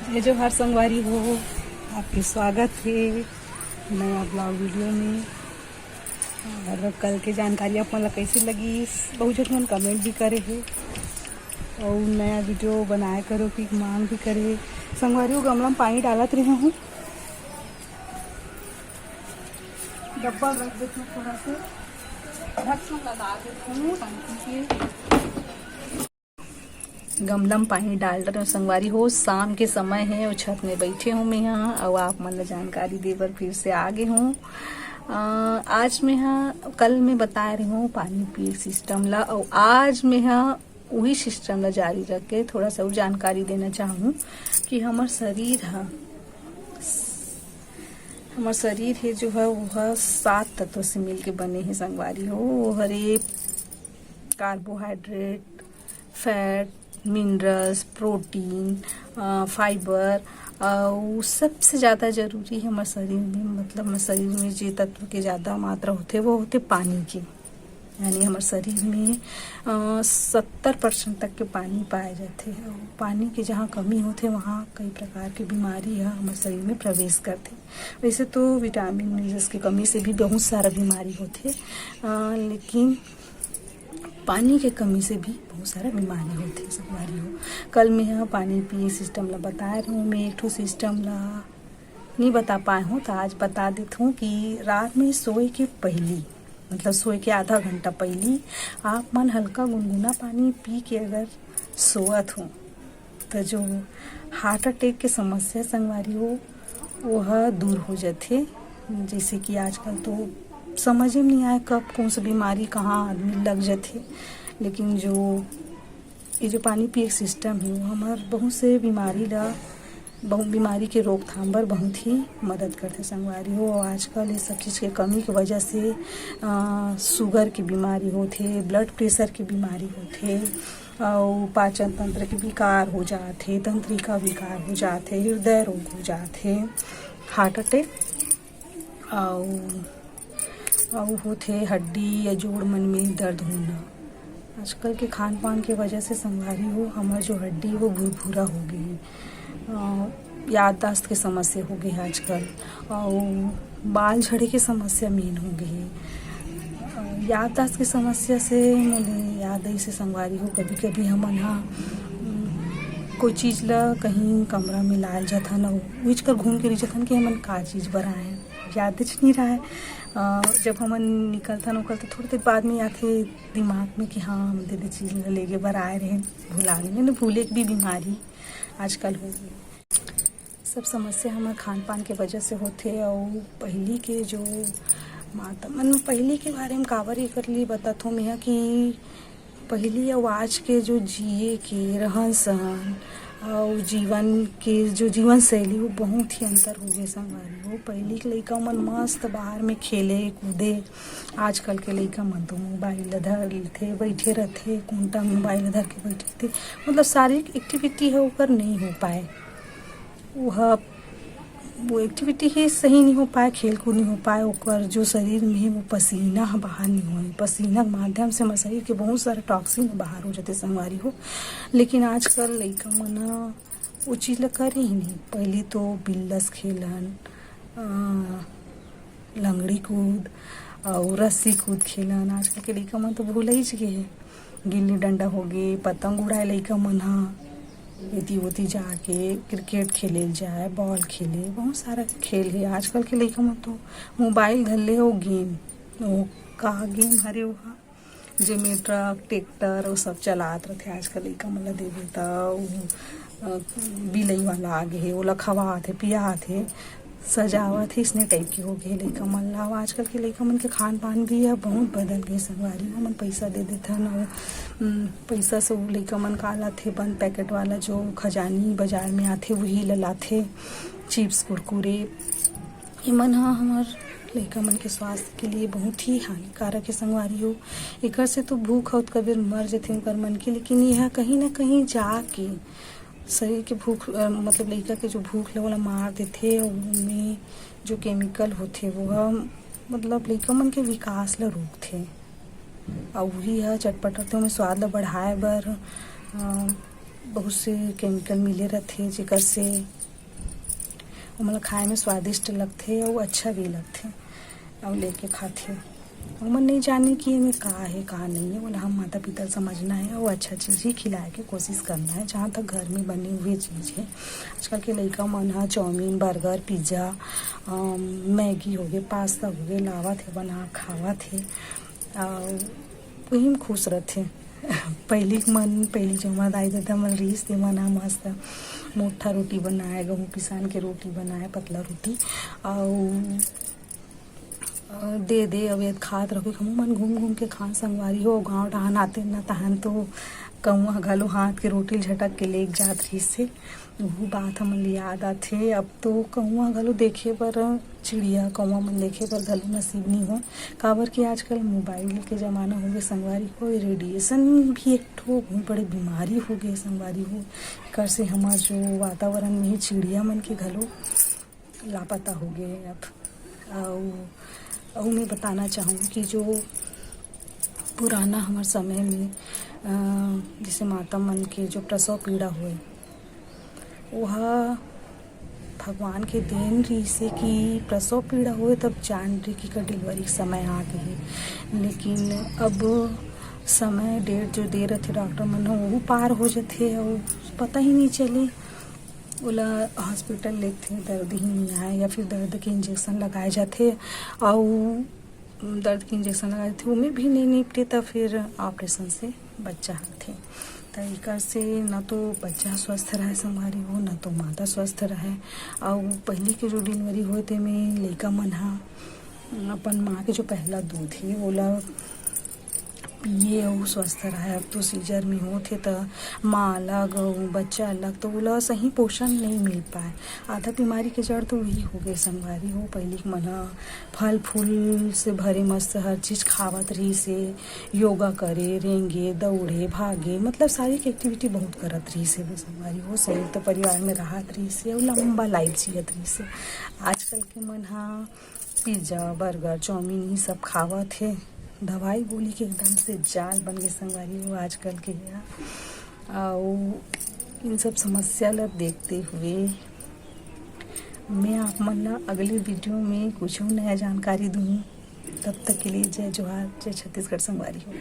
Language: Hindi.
ये जो हर संगवारी हो, आपके स्वागत है नया ब्लॉग वीडियो में। और कल के जानकारी आप मतलब कैसी लगी, बहुत जन कमेंट भी करे है और नया वीडियो बनाया करो कि मांग भी करे। संगवारी को गमला में पानी डालत रहे हूँ, डब्बा रख देती हूँ, थोड़ा सा ढक्कन लगा देती हूँ टंकी के। गमला में पानी डाल रहे संगवारी हो, शाम के समय है और छत में बैठे हूँ मैं यहाँ। और आप मतलब जानकारी दे पर फिर से आगे हूँ। आज मैं यहाँ कल मैं बता रही हूँ पानी पिए सिस्टम ला, और आज मैं यहाँ वही सिस्टम ला जारी रख के थोड़ा सा जानकारी देना चाहूँ कि हमार शरीर है जो है वह 7 तत्वों से मिलके बने हैं संगवारी हो। वो हरे carbohydrate, fat, minerals, protein, fibre और सबसे ज़्यादा जरूरी है हमारे शरीर में, मतलब हमारे शरीर में जो तत्व के ज़्यादा मात्रा होते वो होते पानी के। यानी हमारे शरीर में 70% तक के पानी पाए जाते हैं। पानी की जहाँ कमी होते वहाँ कई प्रकार की बीमारी है हमारे शरीर में प्रवेश करते। वैसे तो विटामिन मिनरल्स की कमी से भी बहुत सारा बीमारी होते, लेकिन पानी के कमी से भी बहुत सारा बीमारी होती है संगवारी हो। कल मैं यहाँ पानी पिए सिस्टम ला बता रही हूँ। मैं एक ठो सिस्टम ला नहीं बता पाए हूँ तो आज बता देती हूँ कि रात में सोए के पहली, मतलब सोए के आधा घंटा पहली आप मन हल्का गुनगुना पानी पी के अगर सोत हो तो जो हार्ट अटैक के समस्या संगवारी हो वह दूर हो जाते। जैसे कि आजकल तो समझ ही नहीं आए कब कौन सी बीमारी कहाँ आदमी लग जाते, लेकिन जो ये जो पानी पिए सिस्टम है वो हमारे बहुत से बीमारी के रोकथाम पर बहुत ही मदद करते संगवारी हो। आजकल ये सब चीज़ के कमी की वजह से शुगर की बीमारी होते, ब्लड प्रेशर की बीमारी होते, और पाचन तंत्र के विकार हो जाते, तंत्रिका विकार हो जाते, हृदय रोग हो जाते, हार्ट अटैक और होते हड्डी या जोड़ मन में दर्द होना। आजकल के खान पान के वजह से संगवारी हो हमारा जो हड्डी वो भूरा हो गई, याददाश्त की समस्या हो गई आजकल, और बाल झड़े की समस्या मेन हो गई। याददाश्त की समस्या से मुझे याद है से संगवारी हो कभी कभी हम यहाँ कोई चीज़ ला कहीं कमरा में लाल जाता न उच कर घूम के रही जाता कि हमन का चीज़ बनाए याद नहीं रहा है। जब हमन निकलता थोड़ी देर बाद में आते दिमाग में कि हाँ हम दे चीज़ लेके बनाए रहे, भुला गए न, भूले की भी बीमारी आजकल हो गई। सब समस्या हमारे खान पान के वजह से होते। और पहली के जो माता मन पहली के बारे में काबर कर लिए बताता हूँ मैं कि पहली और आज के जो जिए के रहन सहन और जीवन शैली वो बहुत ही अंतर हो गए संगवारी हो। पहले के लइका मन मस्त बाहर में खेले कूदे, आजकल के लइका मन तो मोबाइल धर लेते बैठे रहते, कोंटा मोबाइल धर के बैठे थे, मतलब शारीरिक एक्टिविटी है ऊपर नहीं हो पाए, वो एक्टिविटी ही सही नहीं हो पाए, खेल कूद नहीं हो पाए, ओकर जो शरीर में है वो पसीना बाहर नहीं हो, पसीना के माध्यम से हमारे शरीर के बहुत सारे टॉक्सिन बाहर हो जाते संगवारी हो। लेकिन आजकल लइका मन वो चीज़ ला करे ही नहीं। पहले तो बिल्लस खेलन, लंगड़ी कूद और रस्सी कूद खेलन, आजकल के लइका मन तो भूल ही गए है। गिल्ली डंडा हो गए, पतंग उड़ाए लइका मन एती जाके क्रिकेट खेले जाए, बॉल खेले, बहुत सारा खेल है। आजकल के लइका मन तो मोबाइल धर ले हो गेम, वो का गेम हरे वहाँ जेमे ट्रक ट्रैक्टर वो सब चलात रहते। आजकल लइका मन ला देवे तो बिलई वाला आगे है वो खवात है पियात है सजावत है, इसने टाइप की हो गए लइका मन ला। आजकल के लइका मन के खान पान भी है बहुत बदल गए संगवारी हो। मन पैसा दे देते न, पैसा से वो लइका मन का लाथे बंद पैकेट वाला जो खजानी बाजार में आते वही लाथे, चिप्स कुरकुरे। ये मन हाँ हमार लइका मन के स्वास्थ्य के लिए बहुत ही हानिकारक है संगवारी हो। एक से तो भूख होत कभी मर जाते उनकर मन के, लेकिन यह कहीं ना कहीं जाके शरीर के भूख मतलब लइका के जो भूख वाला मार देते, और उनमें जो केमिकल होते वो मतलब लइका मन के विकास ला रोकते। और वही है चटपटा में स्वाद ला बढ़ाए बर बहुत से केमिकल मिले रहते जेकर से मतलब खाए में स्वादिष्ट लगथे और अच्छा भी लगथे और लेके खाथे। और मन नहीं जाने कि एमे का है का नहीं है, बोला हम माता पिता समझना है और अच्छा चीज़ ही खिलाए के कोशिश करना है जहाँ तक घर में बनी हुई चीज़ है। आजकल के लइका मन ह चाउमीन बर्गर पिज़्ज़ा मैगी हो गए पास्ता हो गए लावत है बना खावत है और वही में खुश रहथे। पहली जो हमारा दाई दादा मन रहीस ते मन ह मस्त मोटा रोटी बनाए गेहूँ पिसान के रोटी बनाए पतला रोटी और दे अवेद खात रहो हमू मन घूम घूम के खान संगवारी हो गाँव डहान आते न तहन तो कौआ घलो हाथ के रोटी झटक के लेके जात रही से वह बात हमन याद आथे। अब तो कौआ घलो देखे पर चिड़िया कौआ मन देखे पर घलो नसीब नहीं हो काबर कि आजकल मोबाइल के ज़माना हो गए संगवारी हो रेडिएशन भी एक ठो बड़े बीमारी हो गए संगवारी हो कर से हमार जो वातावरण में ही चिड़िया मन के घलो लापता हो गए अब। और मैं बताना चाहूँ कि जो पुराना हमारे समय में जैसे माता मन के जो प्रसव पीड़ा हुए वह भगवान के देन रही से कि प्रसव पीड़ा हुए तब जान रही कि का डिलीवरी समय आ गई, लेकिन अब समय डेट जो दे रहे थे डॉक्टर मन वो पार हो जाते और पता ही नहीं चले। बोला हॉस्पिटल लेते दर्द ही नहीं आए या फिर दर्द के इंजेक्शन लगाए जाते और दर्द के इंजेक्शन लगाए थे उनमें भी नहीं निपटे तब फिर ऑपरेशन से बच्चा थे। तरीका से न तो बच्चा स्वस्थ रहे संगवारी हो न तो माता स्वस्थ रहे और पहले के जो डिलीवरी हुए थे में लइका मन अपन माँ के जो पहला दूध है बोला पिए और स्वस्थ रहे। अब तो सीजर में होते तो माँ अलग बच्चा अलग तो बोला सही पोषण नहीं मिल पाए। आधा बीमारी के जड़ तो वही हो गए संगवारी हो। पहले के मन फल फूल से भरे मस्त हर चीज़ खावत रही से योगा करे रेंगे दौड़े भागे मतलब शारीरिक एक्टिविटी बहुत करत रही से संगवारी हो। संयुक्त तो परिवार में रहत रही से और लंबा लाइफ जियत रही से। आजकल के मन पिज़्ज़ा बर्गर चाउमीन ही सब खावत है दवाई गोली के एकदम से जाल बन गए संगवारी हो आजकल के। और इन सब समस्या ला देखते हुए मैं आप मन ला अगले वीडियो में कुछ नया जानकारी दूँ। तब तक के लिए जय जोहार जय छत्तीसगढ़ संगवारी हो।